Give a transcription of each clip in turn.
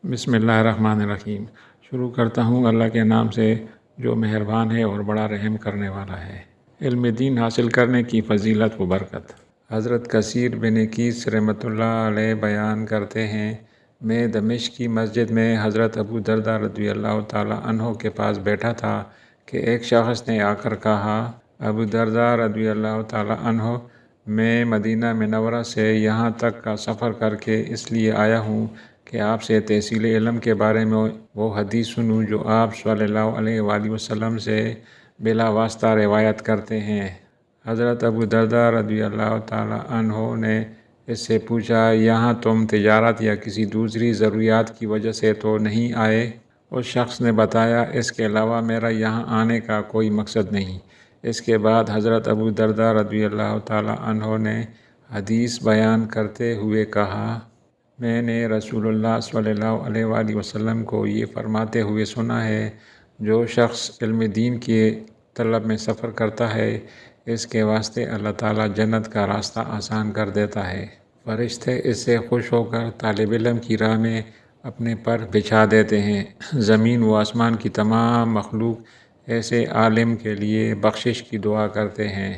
بسم اللہ الرحمن الرحیم۔ شروع کرتا ہوں اللہ کے نام سے جو مہربان ہے اور بڑا رحم کرنے والا ہے۔ علم دین حاصل کرنے کی فضیلت و برکت۔ حضرت کثیر بن کیس رحمۃ اللہ علیہ بیان کرتے ہیں، میں دمشق کی مسجد میں حضرت ابو درداء رضی اللہ تعالیٰ عنہ کے پاس بیٹھا تھا کہ ایک شخص نے آ کر کہا، ابو درداء رضی اللہ تعالیٰ عنہ، میں مدینہ منورہ سے یہاں تک کا سفر کر کے اس لیے آیا ہوں کہ آپ سے تحصیل علم کے بارے میں وہ حدیث سنوں جو آپ صلی اللہ علیہ وآلہ وسلم سے بلا واسطہ روایت کرتے ہیں۔ حضرت ابو درداء رضی اللہ تعالیٰ عنہ نے اس سے پوچھا، یہاں تم تجارت یا کسی دوسری ضروریات کی وجہ سے تو نہیں آئے؟ اس شخص نے بتایا، اس کے علاوہ میرا یہاں آنے کا کوئی مقصد نہیں۔ اس کے بعد حضرت ابو درداء رضی اللہ تعالیٰ عنہ نے حدیث بیان کرتے ہوئے کہا، میں نے رسول اللہ صلی اللہ علیہ وآلہ وسلم کو یہ فرماتے ہوئے سنا ہے، جو شخص علم دین کے طلب میں سفر کرتا ہے، اس کے واسطے اللہ تعالیٰ جنت کا راستہ آسان کر دیتا ہے۔ فرشتے اس سے خوش ہو کر طالب علم کی راہ میں اپنے پر بچھا دیتے ہیں۔ زمین و آسمان کی تمام مخلوق ایسے عالم کے لیے بخشش کی دعا کرتے ہیں،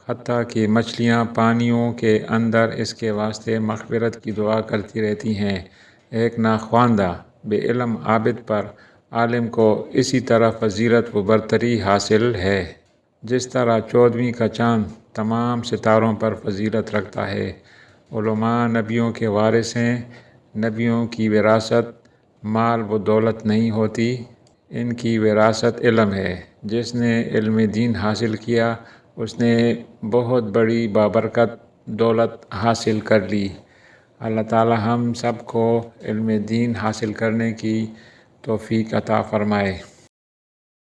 حتیٰ کہ مچھلیاں پانیوں کے اندر اس کے واسطے مغفرت کی دعا کرتی رہتی ہیں۔ ایک ناخواندہ بے علم عابد پر عالم کو اسی طرح فضیلت و برتری حاصل ہے، جس طرح 14ویں کا چاند تمام ستاروں پر فضیلت رکھتا ہے۔ علماء نبیوں کے وارث ہیں۔ نبیوں کی وراثت مال و دولت نہیں ہوتی، ان کی وراثت علم ہے۔ جس نے علم دین حاصل کیا، اس نے بہت بڑی بابرکت دولت حاصل کر لی۔ اللہ تعالی ہم سب کو علم دین حاصل کرنے کی توفیق عطا فرمائے۔